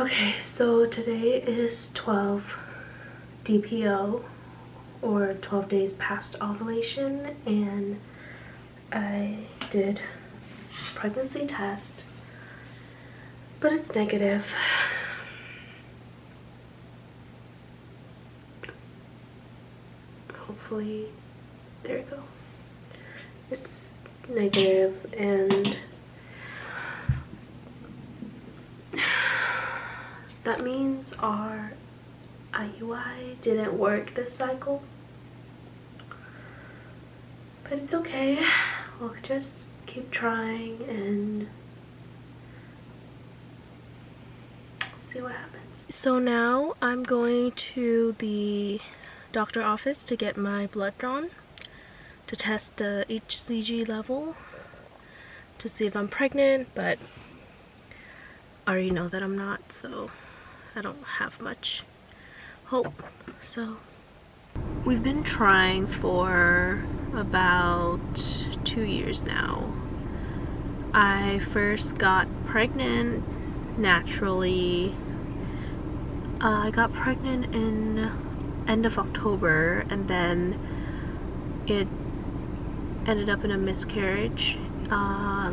Okay, so today is 12 DPO, or 12 days past ovulation, and I did a pregnancy test, but it's negative. Hopefully, there you go. It's negative, and that means our IUI didn't work this cycle. But it's okay. We'll just keep trying and see what happens. So now I'm going to the doctor office to get my blood drawn to test the HCG level to see if I'm pregnant, but I already know that I'm not, so I don't have much hope. So we've been trying for about 2 years now. I first got pregnant naturally. I got pregnant in end of October, and then it ended up in a miscarriage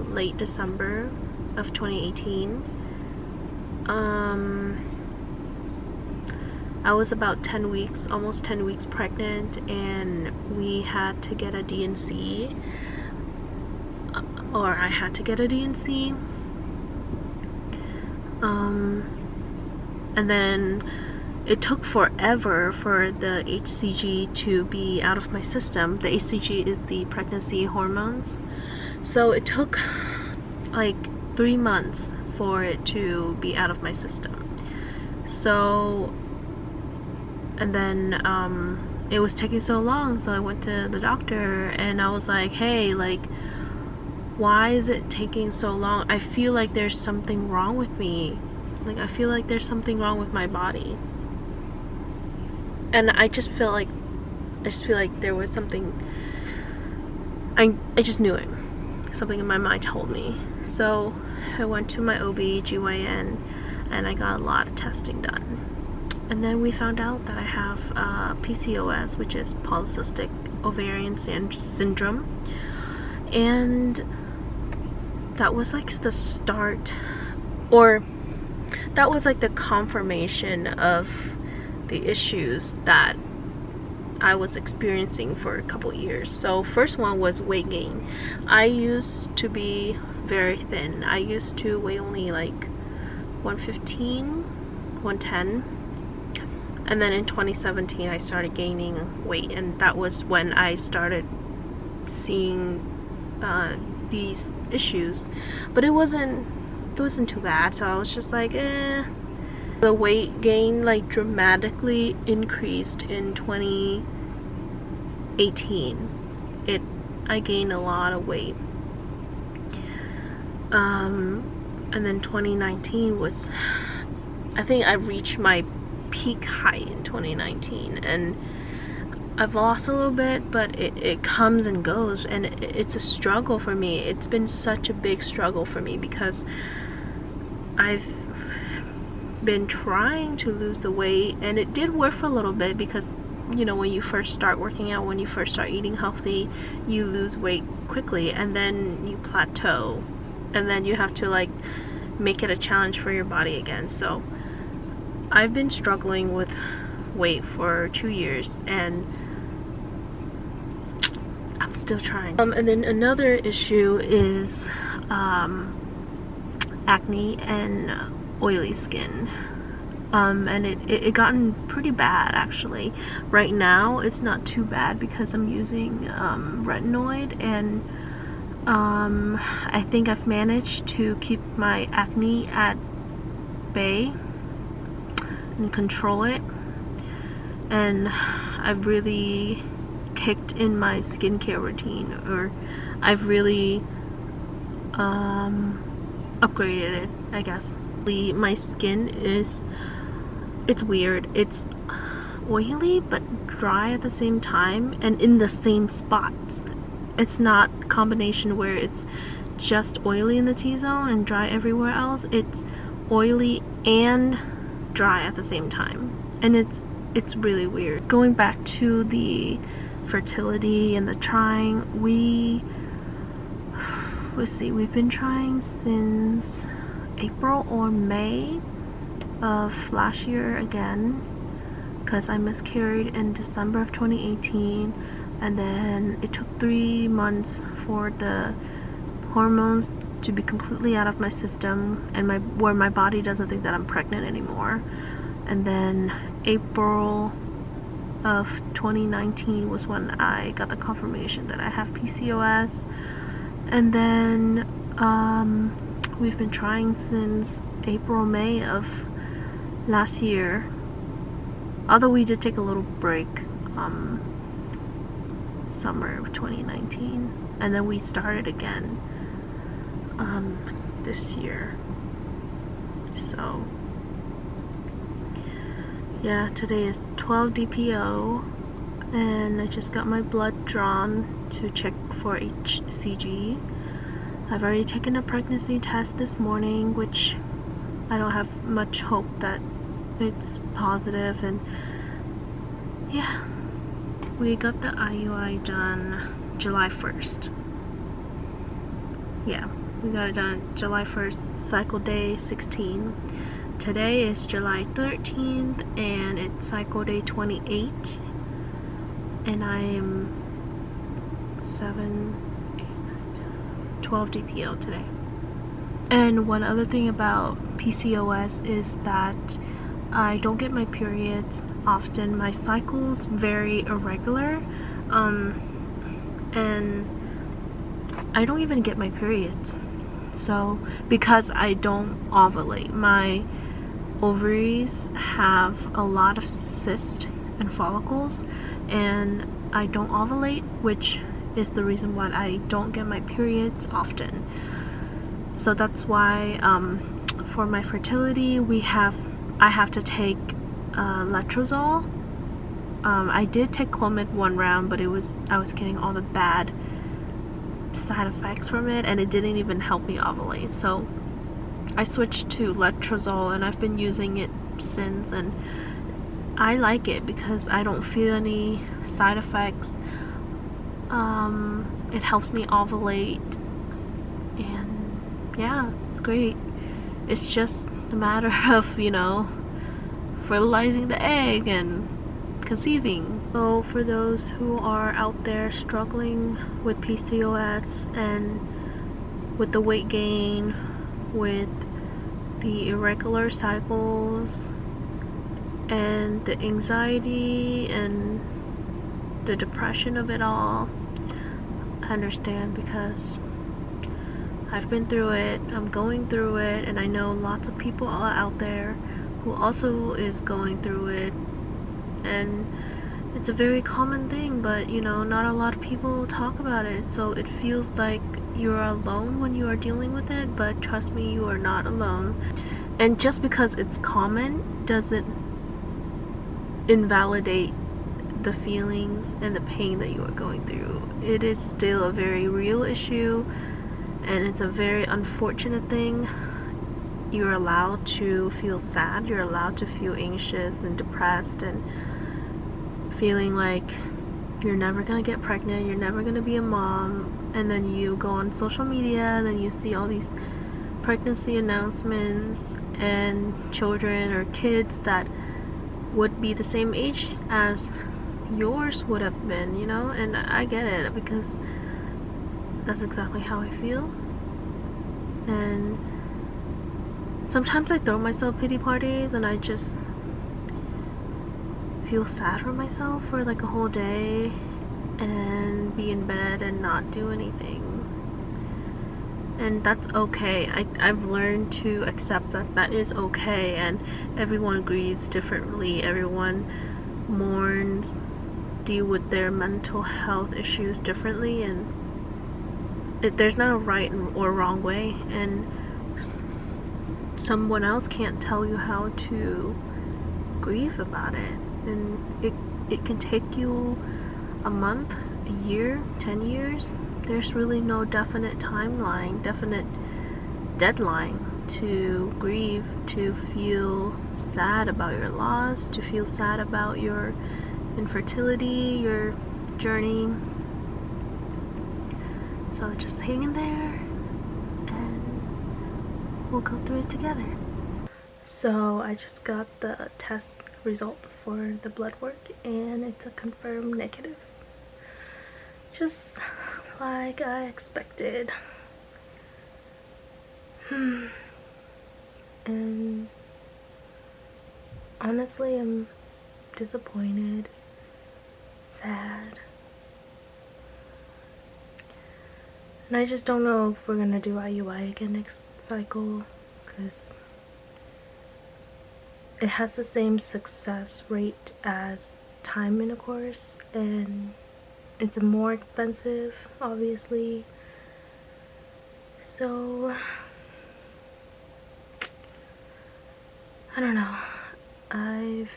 late December of 2018. I was about 10 weeks, almost 10 weeks pregnant, and we had to get a D&C, or I had to get a D&C. And then it took forever for the HCG to be out of my system. The HCG is the pregnancy hormones. So it took like 3 months for it to be out of my system. So, and then it was taking so long, so I went to the doctor and I was like, hey, like, why is it taking so long? I feel like there's something wrong with me. Like, I feel like there's something wrong with my body. And I just feel like there was something, I just knew it. Something in my mind told me. So I went to my OB/GYN and I got a lot of testing done. And then we found out that I have PCOS, which is polycystic ovarian syndrome. And that was like the start, or that was like the confirmation of the issues that I was experiencing for a couple years. So first one was weight gain. I used to be very thin. I used to weigh only like 115, 110. And then in 2017 I started gaining weight, and that was when I started seeing these issues. But it wasn't too bad, so I was just like, eh. The weight gain like dramatically increased in 2018. I gained a lot of weight. And then 2019 was, I think I reached my peak height in 2019, and I've lost a little bit, but it comes and goes, and it's a struggle for me. It's been such a big struggle for me because I've been trying to lose the weight, and it did work for a little bit because, you know, when you first start working out, when you first start eating healthy, you lose weight quickly, and then you plateau, and then you have to like make it a challenge for your body again. So I've been struggling with weight for 2 years, and I'm still trying. And then another issue is acne and oily skin. And it gotten pretty bad actually. Right now it's not too bad because I'm using retinoid, and I think I've managed to keep my acne at bay and control it, and I've really kicked in my skincare routine, or I've really upgraded it, I guess. My skin is, it's weird. It's oily but dry at the same time, and in the same spots. It's not a combination where it's just oily in the T-zone and dry everywhere else. It's oily and dry at the same time, and it's really weird. Going back to the fertility and the trying, we've been trying since April or May of last year again, because I miscarried in December of 2018, and then it took 3 months for the hormones to be completely out of my system, and where my body doesn't think that I'm pregnant anymore. And then April of 2019 was when I got the confirmation that I have PCOS. And then we've been trying since April, May of last year, although we did take a little break summer of 2019, and then we started again this year. So yeah, today is 12 DPO, and I just got my blood drawn to check for HCG. I've already taken a pregnancy test this morning, which I don't have much hope that it's positive, and yeah, we got the IUI done July 1st. Yeah, we got it done July 1st, cycle day 16. Today is July 13th, and it's cycle day 28, and I am 12 DPO today. And one other thing about PCOS is that I don't get my periods often. My cycle's very irregular, and I don't even get my periods. So because I don't ovulate, my ovaries have a lot of cysts and follicles, and I don't ovulate, which is the reason why I don't get my periods often. So that's why for my fertility I have to take letrozole. I did take Clomid 1 round, but I was getting all the bad side effects from it, and it didn't even help me ovulate. So I switched to letrozole, and I've been using it since, and I like it because I don't feel any side effects. It helps me ovulate, and yeah, it's great. It's just a matter of, fertilizing the egg and conceiving. So for those who are out there struggling with PCOS and with the weight gain, with the irregular cycles, and the anxiety and the depression of it all, I understand, because I've been through it, I'm going through it, and I know lots of people out there who also is going through it, and it's a very common thing, but not a lot of people talk about it, so it feels like you're alone when you are dealing with it, but trust me, you are not alone. And just because it's common doesn't invalidate the feelings and the pain that you are going through. It is still a very real issue, and it's a very unfortunate thing. You're allowed to feel sad, you're allowed to feel anxious and depressed and feeling like you're never gonna get pregnant, you're never gonna be a mom, and then you go on social media and then you see all these pregnancy announcements and children or kids that would be the same age as yours would have been, and I get it, because that's exactly how I feel. And sometimes I throw myself pity parties, and I just feel sad for myself for like a whole day and be in bed and not do anything. And that's okay. I've learned to accept that is okay, and everyone grieves differently, everyone mourns, deal with their mental health issues differently, and there's not a right or wrong way, and someone else can't tell you how to grieve about it. And it can take you a month, a year, 10 years. There's really no definite timeline, definite deadline to grieve, to feel sad about your loss, to feel sad about your infertility, your journey. So just hang in there and we'll go through it together. So I just got the test result for the blood work and it's a confirmed negative. Just like I expected. And honestly, I'm disappointed, sad, and I just don't know if we're gonna do IUI again next cycle, because it has the same success rate as time intercourse, and it's more expensive, obviously. So I don't know. I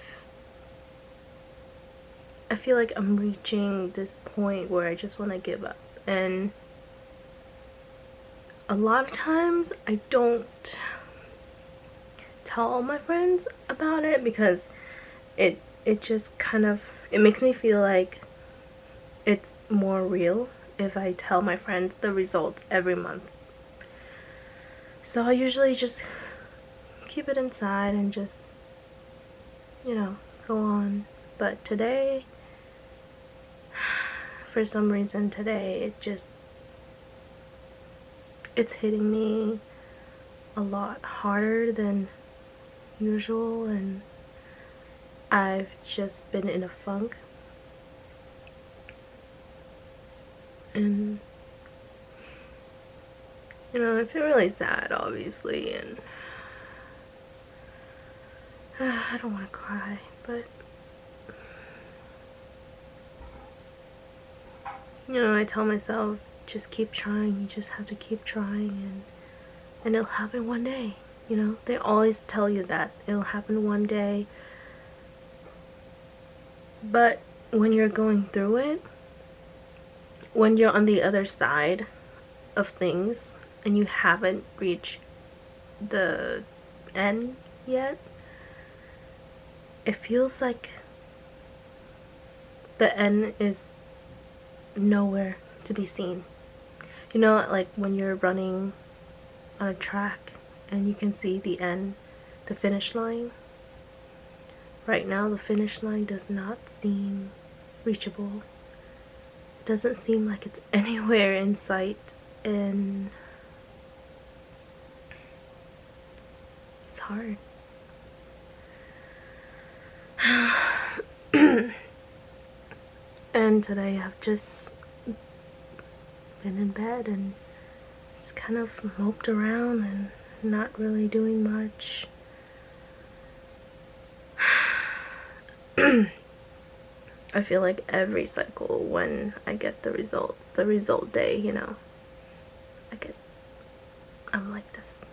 feel like I'm reaching this point where I just want to give up, and a lot of times I don't tell all my friends about it because it just kind of, it makes me feel like it's more real if I tell my friends the results every month. So I usually just keep it inside and just, you know, go on. But today, for some reason today, it's hitting me a lot harder than usual, and I've just been in a funk. And you know, I feel really sad, obviously, and I don't want to cry, but you know, I tell myself, just keep trying, you just have to keep trying, and it'll happen one day. You know, they always tell you that it'll happen one day, but when you're going through it, when you're on the other side of things and you haven't reached the end yet, it feels like the end is nowhere to be seen. You know, like when you're running on a track and you can see the end, the finish line. Right now the finish line does not seem reachable. It doesn't seem like it's anywhere in sight, and it's hard. And today I've just been in bed and just kind of moped around and not really doing much. I feel like every cycle when I get the results, the result day, you know, I'm like this.